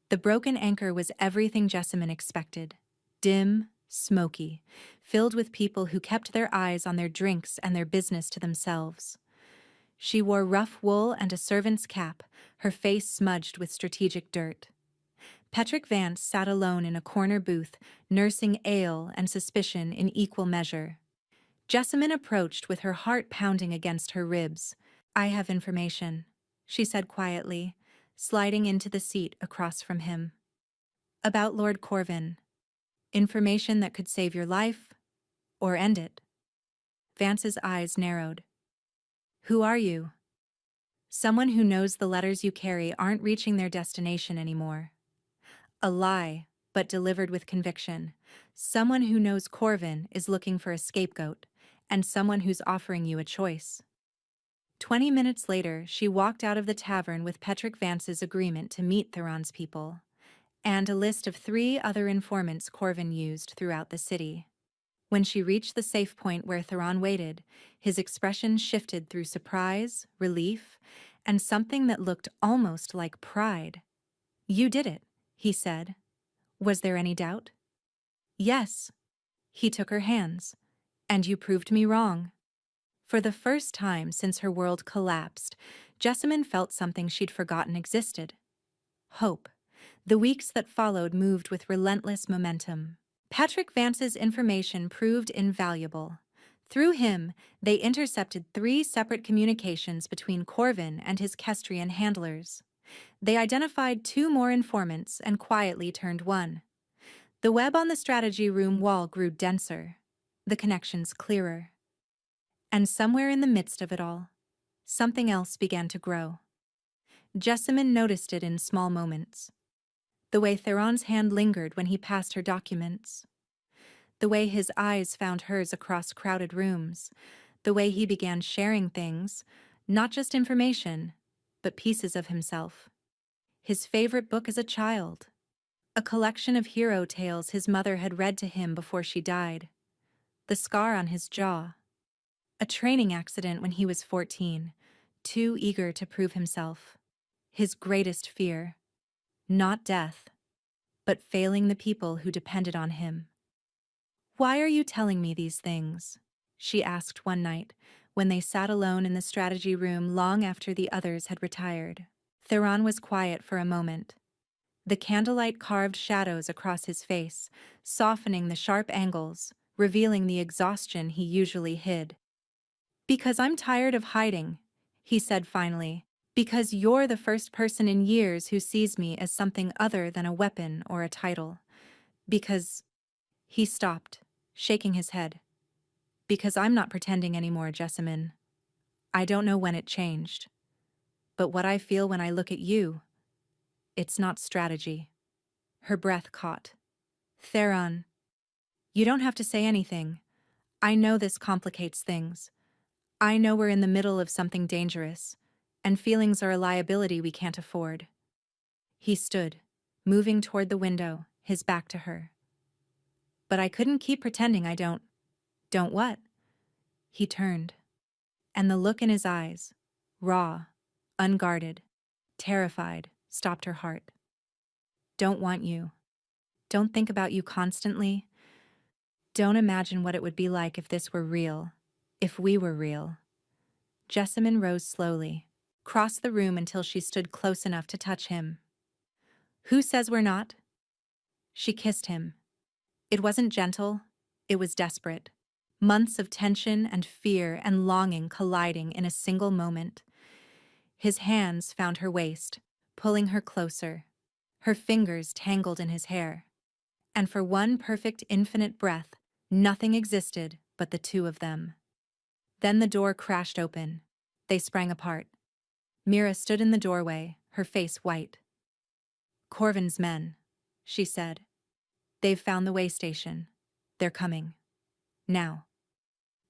The broken anchor was everything Jessamine expected. Dim, smoky, filled with people who kept their eyes on their drinks and their business to themselves. She wore rough wool and a servant's cap, her face smudged with strategic dirt. Patrick Vance sat alone in a corner booth, nursing ale and suspicion in equal measure. Jessamine approached with her heart pounding against her ribs. "I have information," she said quietly, sliding into the seat across from him. "About Lord Corvin. Information that could save your life, or end it." Vance's eyes narrowed. "Who are you?" "Someone who knows the letters you carry aren't reaching their destination anymore." A lie, but delivered with conviction. Someone who knows Corvin is looking for a scapegoat, and someone who's offering you a choice. 20 minutes later, she walked out of the tavern with Patrick Vance's agreement to meet Theron's people, and a list of 3 other informants Corvin used throughout the city. When she reached the safe point where Theron waited, his expression shifted through surprise, relief, and something that looked almost like pride. "You did it," he said. "Was there any doubt?" "Yes." He took her hands. "And you proved me wrong." For the first time since her world collapsed, Jessamine felt something she'd forgotten existed. Hope. The weeks that followed moved with relentless momentum. Patrick Vance's information proved invaluable. Through him, they intercepted 3 separate communications between Corvin and his Kestrian handlers. They identified 2 more informants and quietly turned one. The web on the strategy room wall grew denser, the connections clearer. And somewhere in the midst of it all, something else began to grow. Jessamine noticed it in small moments. The way Theron's hand lingered when he passed her documents. The way his eyes found hers across crowded rooms. The way he began sharing things, not just information, but pieces of himself. His favorite book as a child. A collection of hero tales his mother had read to him before she died. The scar on his jaw. A training accident when he was 14, too eager to prove himself. His greatest fear. Not death, but failing the people who depended on him. "Why are you telling me these things?" she asked one night, when they sat alone in the strategy room long after the others had retired. Theron was quiet for a moment. The candlelight carved shadows across his face, softening the sharp angles, revealing the exhaustion he usually hid. "Because I'm tired of hiding," he said finally. "Because you're the first person in years who sees me as something other than a weapon or a title. Because—" He stopped, shaking his head. "Because I'm not pretending anymore, Jessamine. I don't know when it changed. But what I feel when I look at you, it's not strategy." Her breath caught. "Theron, you don't have to say anything. I know this complicates things. I know we're in the middle of something dangerous, and feelings are a liability we can't afford." He stood, moving toward the window, his back to her. "But I couldn't keep pretending I don't." "Don't what?" He turned, and the look in his eyes, raw, unguarded, terrified, stopped her heart. "Don't want you. Don't think about you constantly. Don't imagine what it would be like if this were real, if we were real." Jessamine rose slowly, crossed the room until she stood close enough to touch him. "Who says we're not?" She kissed him. It wasn't gentle, it was desperate. Months of tension and fear and longing colliding in a single moment. His hands found her waist, pulling her closer, her fingers tangled in his hair. And for one perfect infinite breath, nothing existed but the 2 of them. Then the door crashed open. They sprang apart. Mira stood in the doorway, her face white. "Corvin's men," she said. "They've found the way station. They're coming. Now."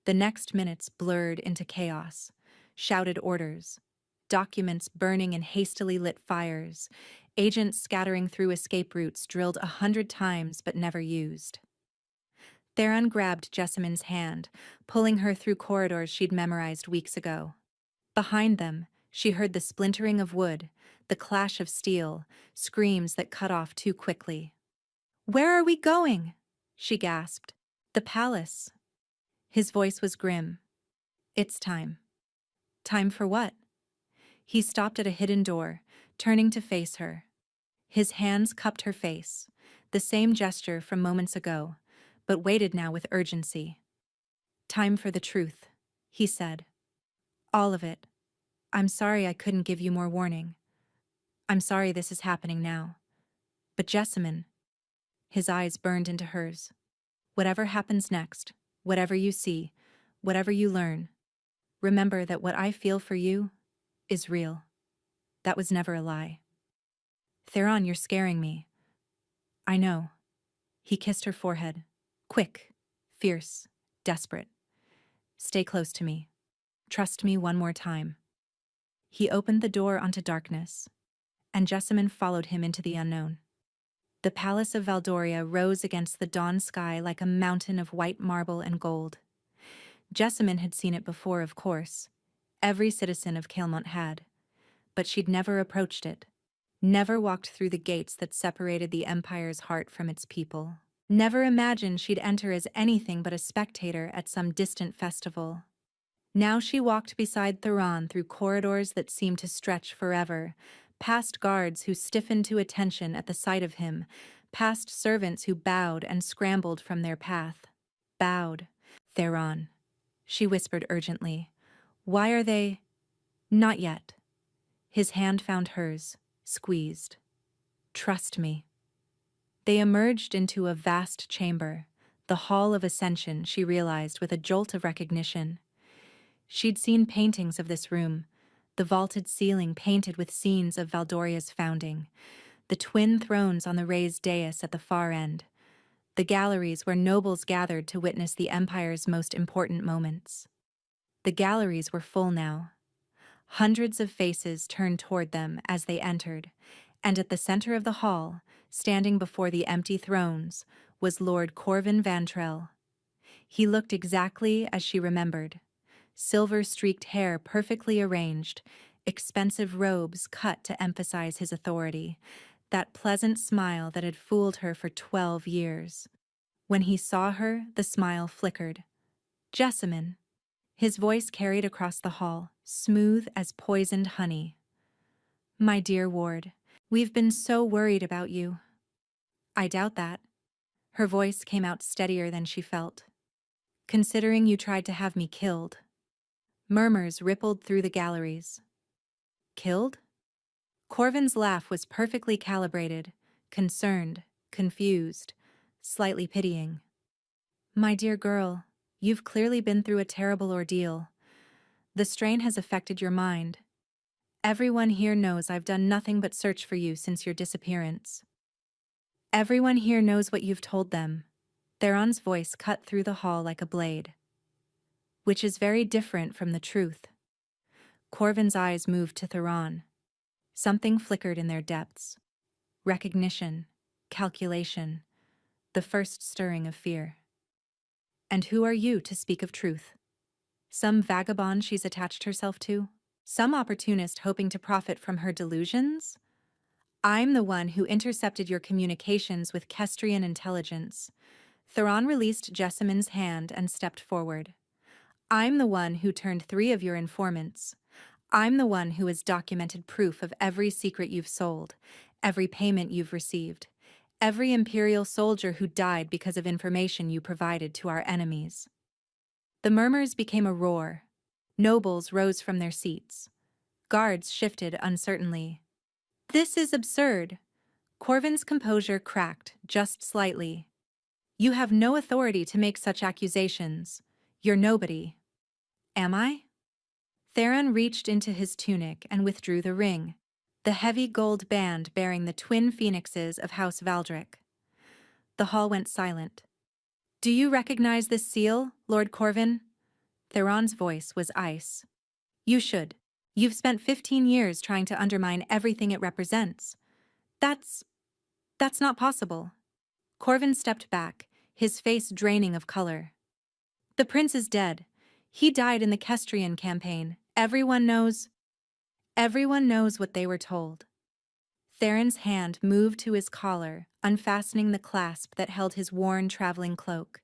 The next minutes blurred into chaos. Shouted orders. Documents burning in hastily lit fires. Agents scattering through escape routes drilled 100 times but never used. Theron grabbed Jessamine's hand, pulling her through corridors she'd memorized weeks ago. Behind them, she heard the splintering of wood, the clash of steel, screams that cut off too quickly. "Where are we going?" she gasped. "The palace." His voice was grim. "It's time." Time for what? He stopped at a hidden door, turning to face her. His hands cupped her face, the same gesture from moments ago, but weighted now with urgency. "Time for the truth," he said. "All of it. I'm sorry I couldn't give you more warning. I'm sorry this is happening now. But Jessamine," his eyes burned into hers, "whatever happens next, whatever you see, whatever you learn, remember that what I feel for you is real. That was never a lie." "Theron, you're scaring me." "I know." He kissed her forehead. Quick, fierce, desperate. "Stay close to me. Trust me one more time." He opened the door onto darkness, and Jessamine followed him into the unknown. The palace of Valdoria rose against the dawn sky like a mountain of white marble and gold. Jessamine had seen it before, of course. Every citizen of Caelmont had. But she'd never approached it. Never walked through the gates that separated the Empire's heart from its people. Never imagined she'd enter as anything but a spectator at some distant festival. Now she walked beside Theron through corridors that seemed to stretch forever, past guards who stiffened to attention at the sight of him, past servants who bowed and scrambled from their path. Bowed. "Theron," she whispered urgently. "Why are they—" "Not yet." His hand found hers, squeezed. "Trust me." They emerged into a vast chamber, the Hall of Ascension, she realized with a jolt of recognition. She'd seen paintings of this room, the vaulted ceiling painted with scenes of Valdoria's founding, the twin thrones on the raised dais at the far end, the galleries where nobles gathered to witness the Empire's most important moments. The galleries were full now. Hundreds of faces turned toward them as they entered, and at the center of the hall, standing before the empty thrones, was Lord Corvin Vantrell. He looked exactly as she remembered. Silver-streaked hair perfectly arranged, expensive robes cut to emphasize his authority, that pleasant smile that had fooled her for 12 years. When he saw her, the smile flickered. "Jessamine." His voice carried across the hall, smooth as poisoned honey. "My dear ward, we've been so worried about you." "I doubt that." Her voice came out steadier than she felt. "Considering you tried to have me killed." Murmurs rippled through the galleries. "Killed?" Corvin's laugh was perfectly calibrated, concerned, confused, slightly pitying. "My dear girl, you've clearly been through a terrible ordeal. The strain has affected your mind. Everyone here knows I've done nothing but search for you since your disappearance. Everyone here knows what you've told them." Theron's voice cut through the hall like a blade. "Which is very different from the truth." Corvin's eyes moved to Theron. Something flickered in their depths. Recognition, calculation, the first stirring of fear. "And who are you to speak of truth? Some vagabond she's attached herself to? Some opportunist hoping to profit from her delusions? I'm the one who intercepted your communications with Kestrian intelligence." Theron released Jessamine's hand and stepped forward. "I'm the one who turned 3 of your informants. I'm the one who has documented proof of every secret you've sold, every payment you've received, every Imperial soldier who died because of information you provided to our enemies." The murmurs became a roar. Nobles rose from their seats. Guards shifted uncertainly. "This is absurd." Corvin's composure cracked, just slightly. "You have no authority to make such accusations. You're nobody." "Am I?" Theron reached into his tunic and withdrew the ring, the heavy gold band bearing the twin phoenixes of House Valdric. The hall went silent. "Do you recognize this seal, Lord Corvin?" Theron's voice was ice. "You should. You've spent 15 years trying to undermine everything it represents. That's not possible." Corvin stepped back, his face draining of color. "The prince is dead. He died in the Kestrian campaign. Everyone knows." Everyone knows what they were told. Theron's hand moved to his collar, unfastening the clasp that held his worn traveling cloak.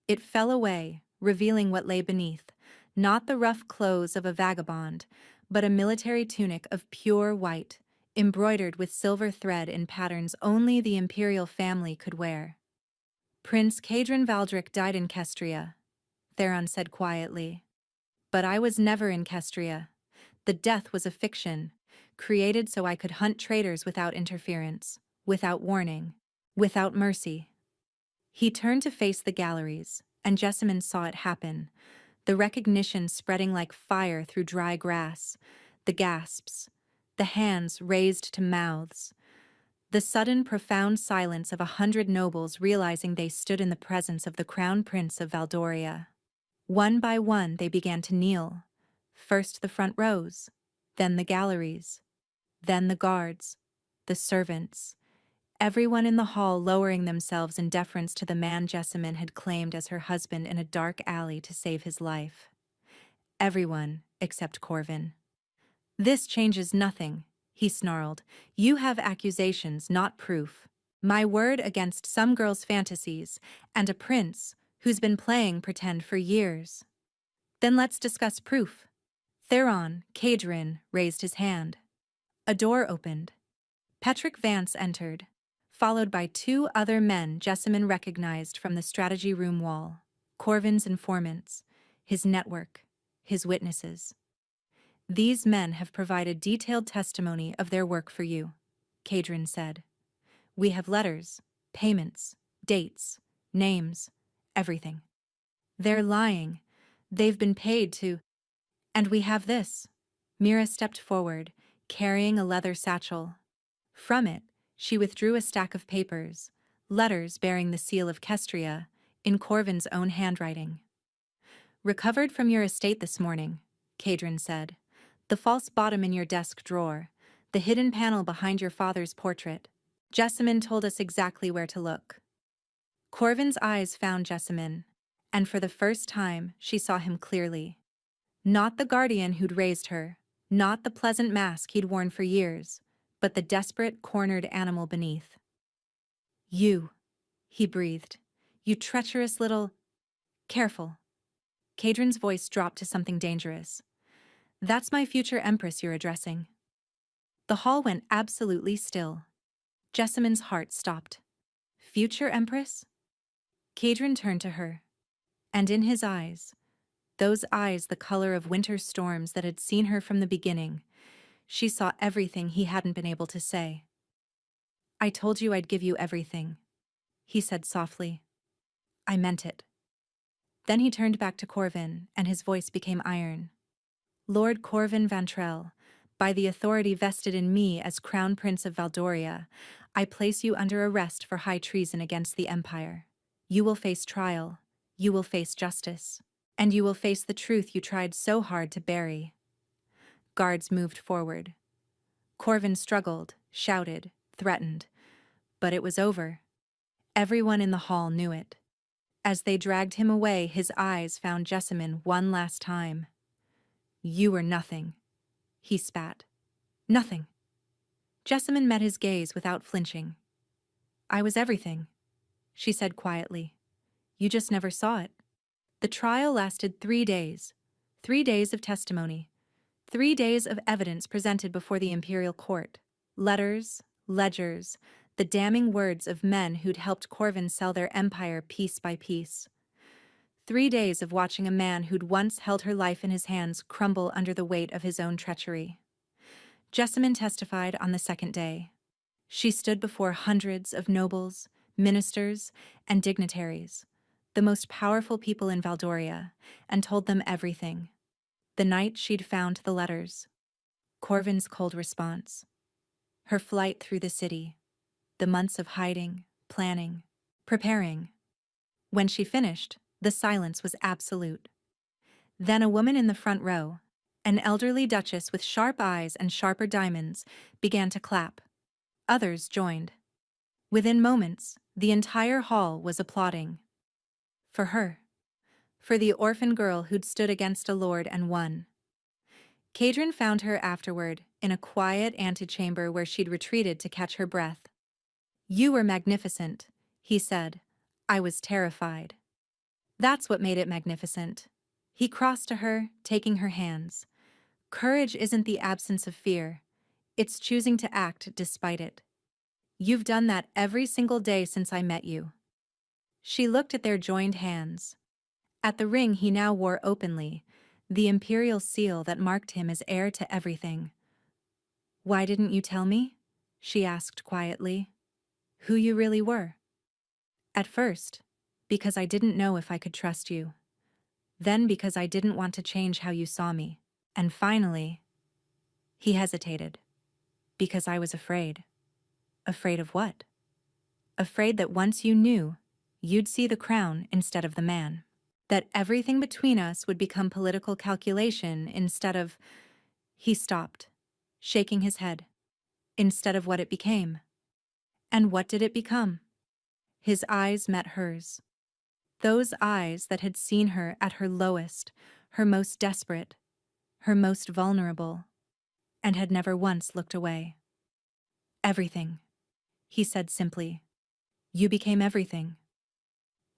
It fell away, revealing what lay beneath, not the rough clothes of a vagabond, but a military tunic of pure white, embroidered with silver thread in patterns only the imperial family could wear. "Prince Cadron Valdric died in Kestria," Theron said quietly. "But I was never in Kestria. The death was a fiction, created so I could hunt traitors without interference, without warning, without mercy." He turned to face the galleries, and Jessamine saw it happen, the recognition spreading like fire through dry grass, the gasps, the hands raised to mouths, the sudden profound silence of 100 nobles realizing they stood in the presence of the Crown Prince of Valdoria. One by one they began to kneel, first the front rows, then the galleries, then the guards, the servants, everyone in the hall lowering themselves in deference to the man Jessamine had claimed as her husband in a dark alley to save his life. Everyone except Corvin. "This changes nothing," he snarled. "You have accusations, not proof. My word against some girl's fantasies, and a prince who's been playing pretend for years." "Then let's discuss proof." Theron, Cadron, raised his hand. A door opened. Petrick Vance entered, followed by 2 other men Jessamine recognized from the strategy room wall, Corvin's informants, his network, his witnesses. "These men have provided detailed testimony of their work for you," Cadron said. "We have letters, payments, dates, names, everything." "They're lying. They've been paid to—" "And we have this." Mira stepped forward, carrying a leather satchel. From it, she withdrew a stack of papers, letters bearing the seal of Kestria, in Corvin's own handwriting. "Recovered from your estate this morning," Cadron said. "The false bottom in your desk drawer, the hidden panel behind your father's portrait. Jessamine told us exactly where to look." Corvin's eyes found Jessamine, and for the first time she saw him clearly. Not the guardian who'd raised her, not the pleasant mask he'd worn for years, but the desperate, cornered animal beneath. "You," he breathed. "You treacherous little—" "Careful." Cadron's voice dropped to something dangerous. "That's my future empress you're addressing." The hall went absolutely still. Jessamine's heart stopped. "Future empress?" Cadron turned to her, and in his eyes, those eyes the color of winter storms that had seen her from the beginning, she saw everything he hadn't been able to say. "I told you I'd give you everything," he said softly. "I meant it." Then he turned back to Corvin, and his voice became iron. "Lord Corvin Vantrell, by the authority vested in me as Crown Prince of Valdoria, I place you under arrest for high treason against the Empire. You will face trial, you will face justice, and you will face the truth you tried so hard to bury." Guards moved forward. Corvin struggled, shouted, threatened, but it was over. Everyone in the hall knew it. As they dragged him away, his eyes found Jessamine one last time. "You were nothing," he spat. "Nothing." Jessamine met his gaze without flinching. "I was everything," she said quietly. "You just never saw it." The trial lasted 3 days. 3 days of testimony. 3 days of evidence presented before the imperial court. Letters, ledgers, the damning words of men who'd helped Corvin sell their empire piece by piece. 3 days of watching a man who'd once held her life in his hands crumble under the weight of his own treachery. Jessamine testified on the 2nd day. She stood before hundreds of nobles, ministers, and dignitaries, the most powerful people in Valdoria, and told them everything. The night she'd found the letters, Corvin's cold response, her flight through the city, the months of hiding, planning, preparing. When she finished, the silence was absolute. Then a woman in the front row, an elderly duchess with sharp eyes and sharper diamonds, began to clap. Others joined. Within moments, the entire hall was applauding. For her. For the orphan girl who'd stood against a lord and won. Kadrin found her afterward, in a quiet antechamber where she'd retreated to catch her breath. "You were magnificent," he said. "I was terrified." That's what made it magnificent. He crossed to her, taking her hands. Courage isn't the absence of fear. It's choosing to act despite it. You've done that every single day since I met you. She looked at their joined hands. At the ring he now wore openly, the imperial seal that marked him as heir to everything. "Why didn't you tell me?" she asked quietly. "Who you really were?" "At first, because I didn't know if I could trust you. Then because I didn't want to change how you saw me. And finally," he hesitated, "because I was afraid." "Afraid of what?" "Afraid that once you knew, you'd see the crown instead of the man. That everything between us would become political calculation instead of—" He stopped, shaking his head. "Instead of what it became." "And what did it become?" His eyes met hers. Those eyes that had seen her at her lowest, her most desperate, her most vulnerable, and had never once looked away. "Everything," he said simply. "You became everything."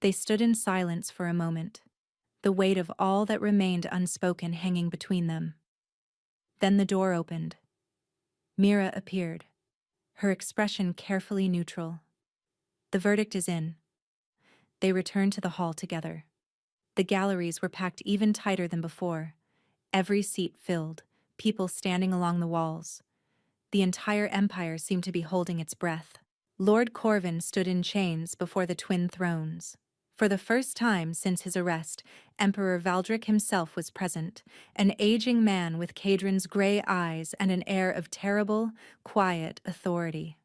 They stood in silence for a moment, the weight of all that remained unspoken hanging between them. Then the door opened. Mira appeared, her expression carefully neutral. "The verdict is in." They returned to the hall together. The galleries were packed even tighter than before, every seat filled, people standing along the walls. The entire empire seemed to be holding its breath. Lord Corvin stood in chains before the twin thrones. For the first time since his arrest, Emperor Valdric himself was present, an aging man with Kadrin's gray eyes and an air of terrible, quiet authority.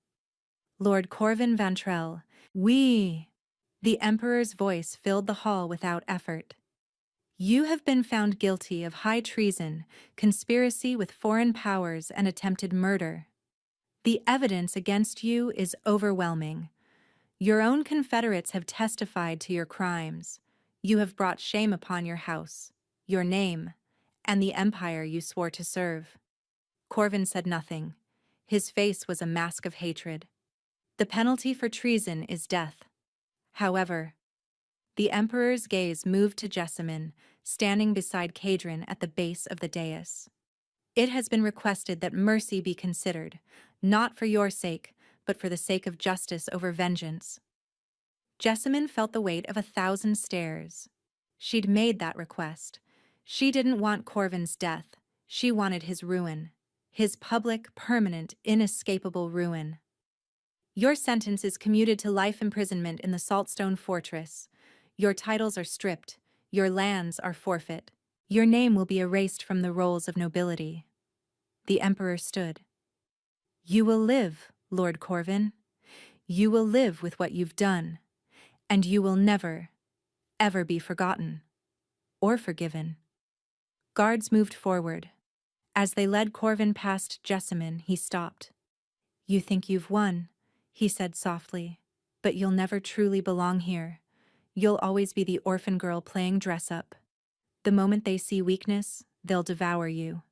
"Lord Corvin Vantrell, we—" The Emperor's voice filled the hall without effort. "You have been found guilty of high treason, conspiracy with foreign powers, and attempted murder. The evidence against you is overwhelming. Your own confederates have testified to your crimes. You have brought shame upon your house, your name, and the empire you swore to serve." Corvin said nothing. His face was a mask of hatred. "The penalty for treason is death." However, the Emperor's gaze moved to Jessamine, standing beside Kadrin at the base of the dais. "It has been requested that mercy be considered, not for your sake, but for the sake of justice over vengeance." Jessamine felt the weight of 1,000 stares. She'd made that request. She didn't want Corvin's death. She wanted his ruin. His public, permanent, inescapable ruin. "Your sentence is commuted to life imprisonment in the Saltstone Fortress. Your titles are stripped. Your lands are forfeit. Your name will be erased from the rolls of nobility." The Emperor stood. "You will live, Lord Corvin. You will live with what you've done. And you will never, ever be forgotten. Or forgiven." Guards moved forward. As they led Corvin past Jessamine, he stopped. "You think you've won," he said softly, "but you'll never truly belong here. You'll always be the orphan girl playing dress-up. The moment they see weakness, they'll devour you."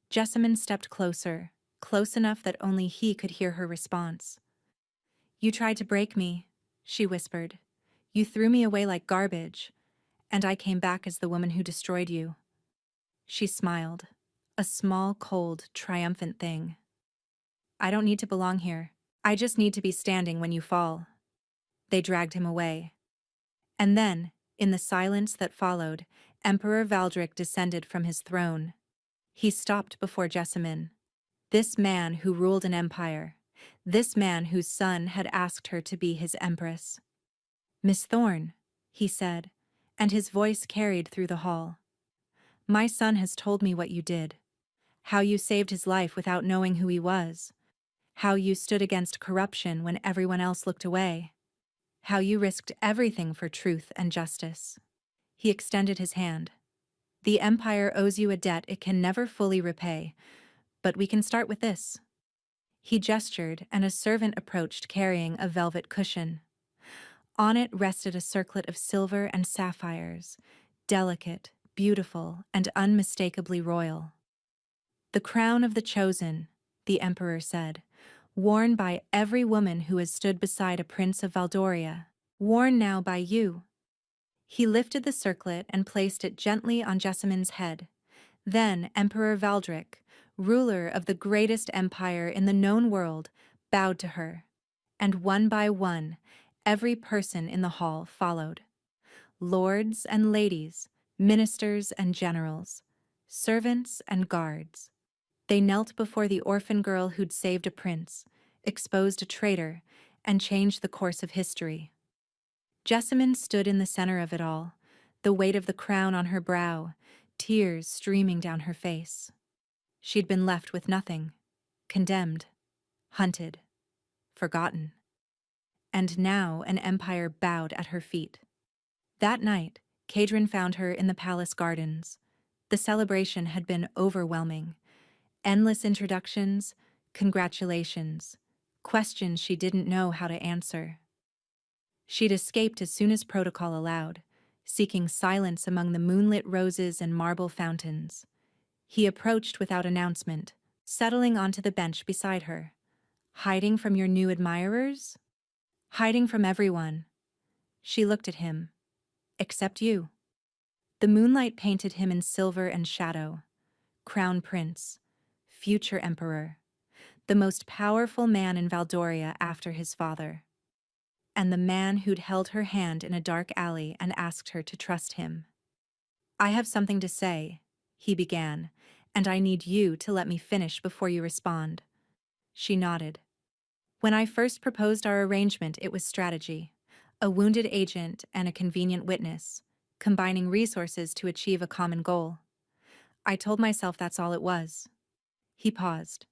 Jessamine stepped closer, close enough that only he could hear her response. "You tried to break me," she whispered. "You threw me away like garbage, and I came back as the woman who destroyed you." She smiled, a small, cold, triumphant thing. "I don't need to belong here. I just need to be standing when you fall." They dragged him away. And then, in the silence that followed, Emperor Valdric descended from his throne. He stopped before Jessamine. This man who ruled an empire. This man whose son had asked her to be his empress. "Miss Thorne," he said, and his voice carried through the hall. "My son has told me what you did. How you saved his life without knowing who he was. How you stood against corruption when everyone else looked away. How you risked everything for truth and justice." He extended his hand. "The Empire owes you a debt it can never fully repay, but we can start with this." He gestured, and a servant approached carrying a velvet cushion. On it rested a circlet of silver and sapphires, delicate, beautiful, and unmistakably royal. "The crown of the chosen," the emperor said, "worn by every woman who has stood beside a prince of Valdoria, worn now by you." He lifted the circlet and placed it gently on Jessamyn's head. Then Emperor Valdric, ruler of the greatest empire in the known world, bowed to her. And one by one, every person in the hall followed. Lords and ladies, ministers and generals, servants and guards. They knelt before the orphan girl who'd saved a prince, exposed a traitor, and changed the course of history. Jessamyn stood in the center of it all, the weight of the crown on her brow, tears streaming down her face. She'd been left with nothing, condemned, hunted, forgotten. And now an empire bowed at her feet. That night, Kadrin found her in the palace gardens. The celebration had been overwhelming. Endless introductions, congratulations, questions she didn't know how to answer. She'd escaped as soon as protocol allowed, seeking silence among the moonlit roses and marble fountains. He approached without announcement, settling onto the bench beside her. "Hiding from your new admirers?" "Hiding from everyone." She looked at him. "Except you." The moonlight painted him in silver and shadow. Crown Prince, future Emperor, the most powerful man in Valdoria after his father. And the man who'd held her hand in a dark alley and asked her to trust him. "I have something to say," he began, "and I need you to let me finish before you respond." She nodded. "When I first proposed our arrangement, it was strategy. A wounded agent and a convenient witness, combining resources to achieve a common goal. I told myself that's all it was." He paused.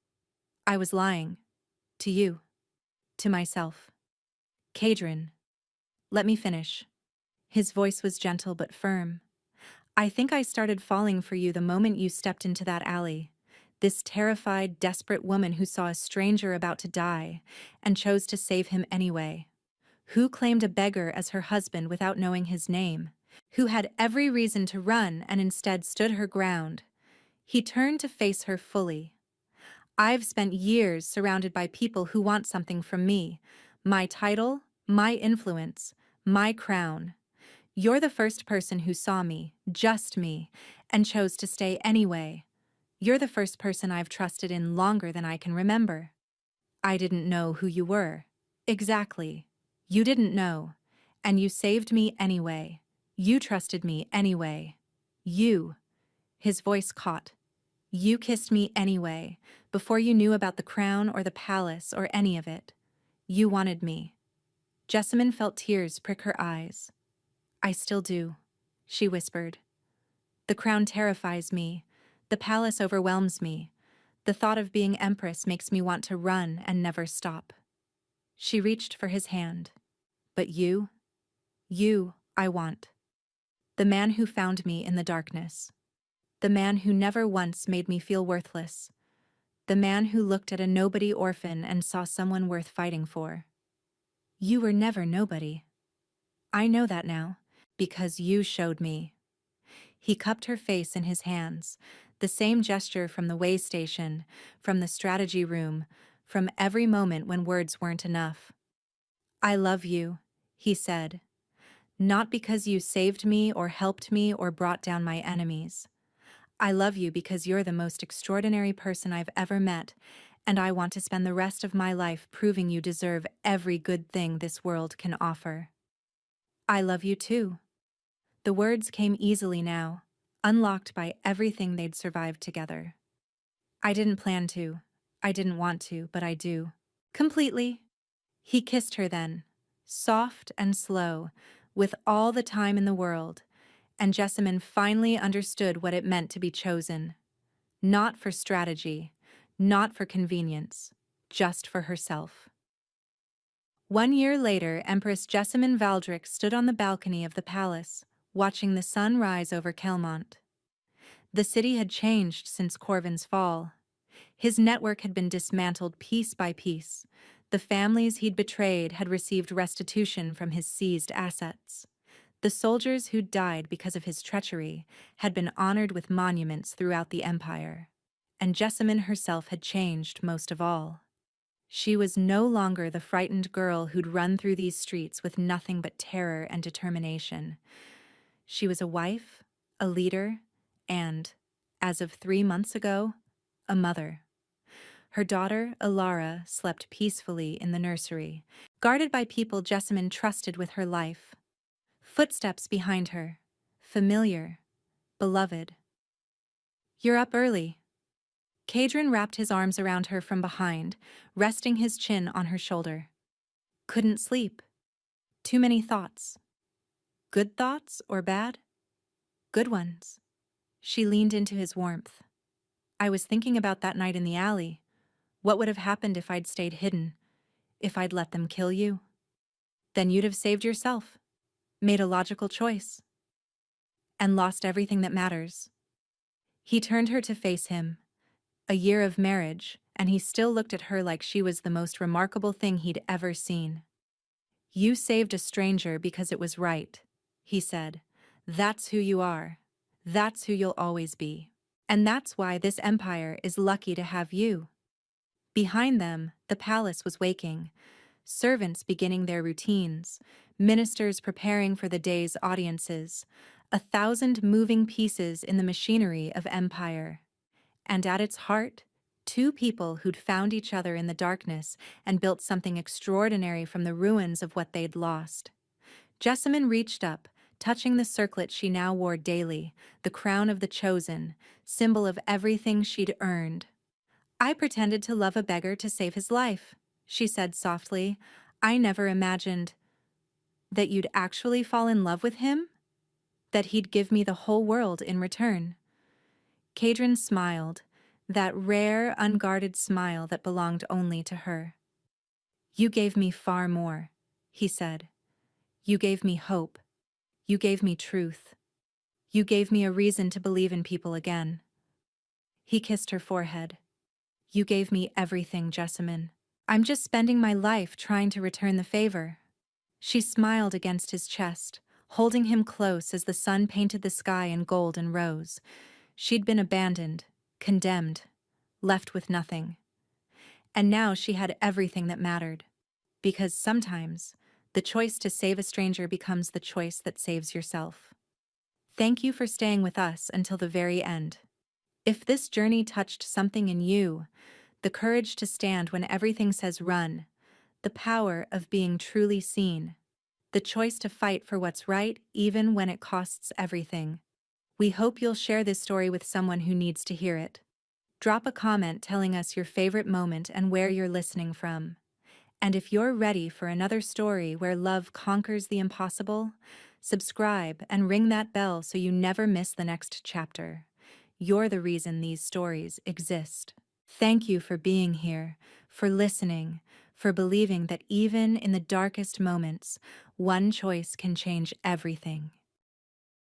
"I was lying. To you. To myself." "Kadrin, let me finish." His voice was gentle but firm. "I think I started falling for you the moment you stepped into that alley. This terrified, desperate woman who saw a stranger about to die and chose to save him anyway. Who claimed a beggar as her husband without knowing his name. Who had every reason to run and instead stood her ground." He turned to face her fully. "I've spent years surrounded by people who want something from me. My title, my influence, my crown. You're the first person who saw me, just me, and chose to stay anyway. You're the first person I've trusted in longer than I can remember. I didn't know who you were. Exactly. You didn't know. And you saved me anyway. You trusted me anyway. You." His voice caught. "You kissed me anyway, before you knew about the crown or the palace or any of it. You wanted me." Jessamyn felt tears prick her eyes. "I still do," she whispered. "The crown terrifies me. The palace overwhelms me. The thought of being empress makes me want to run and never stop." She reached for his hand. "But you I want. The man who found me in the darkness. The man who never once made me feel worthless. The man who looked at a nobody orphan and saw someone worth fighting for. You were never nobody. I know that now, because you showed me." He cupped her face in his hands, the same gesture from the way station, from the strategy room, from every moment when words weren't enough. "I love you," he said. "Not because you saved me or helped me or brought down my enemies. I love you because you're the most extraordinary person I've ever met, and I want to spend the rest of my life proving you deserve every good thing this world can offer." "I love you too." The words came easily now, unlocked by everything they'd survived together. "I didn't plan to. I didn't want to, but I do. Completely." He kissed her then, soft and slow, with all the time in the world, and Jessamyn finally understood what it meant to be chosen. Not for strategy, not for convenience, just for herself. 1 year later, Empress Jessamyn Valdric stood on the balcony of the palace, watching the sun rise over Kelmont. The city had changed since Corvin's fall. His network had been dismantled piece by piece. The families he'd betrayed had received restitution from his seized assets. The soldiers who'd died because of his treachery had been honored with monuments throughout the empire. And Jessamine herself had changed most of all. She was no longer the frightened girl who'd run through these streets with nothing but terror and determination. She was a wife, a leader, and, as of 3 months ago, a mother. Her daughter, Alara, slept peacefully in the nursery, guarded by people Jessamine trusted with her life. Footsteps behind her, familiar, beloved. "You're up early." Cadron wrapped his arms around her from behind, resting his chin on her shoulder. "Couldn't sleep. Too many thoughts." "Good thoughts or bad?" "Good ones." She leaned into his warmth. "I was thinking about that night in the alley. What would have happened if I'd stayed hidden? If I'd let them kill you? Then you'd have saved yourself, made a logical choice, and lost everything that matters." He turned her to face him. A year of marriage, and he still looked at her like she was the most remarkable thing he'd ever seen. "You saved a stranger because it was right," he said. "That's who you are. That's who you'll always be. And that's why this empire is lucky to have you." Behind them, the palace was waking. Servants beginning their routines, ministers preparing for the day's audiences, 1,000 moving pieces in the machinery of empire. And at its heart, 2 people who'd found each other in the darkness and built something extraordinary from the ruins of what they'd lost. Jessamine reached up, touching the circlet she now wore daily, the crown of the chosen, symbol of everything she'd earned. "I pretended to love a beggar to save his life," she said softly. "I never imagined that you'd actually fall in love with him? That he'd give me the whole world in return." Cadron smiled, that rare, unguarded smile that belonged only to her. "You gave me far more," he said. "You gave me hope. You gave me truth. You gave me a reason to believe in people again." He kissed her forehead. "You gave me everything, Jessamine. I'm just spending my life trying to return the favor." She smiled against his chest, holding him close as the sun painted the sky in gold and rose. She'd been abandoned, condemned, left with nothing. And now she had everything that mattered. Because sometimes, the choice to save a stranger becomes the choice that saves yourself. Thank you for staying with us until the very end. If this journey touched something in you, the courage to stand when everything says run, the power of being truly seen, the choice to fight for what's right even when it costs everything, we hope you'll share this story with someone who needs to hear it. Drop a comment telling us your favorite moment and where you're listening from. And if you're ready for another story where love conquers the impossible, subscribe and ring that bell so you never miss the next chapter. You're the reason these stories exist. Thank you for being here, for listening, for believing that even in the darkest moments, one choice can change everything.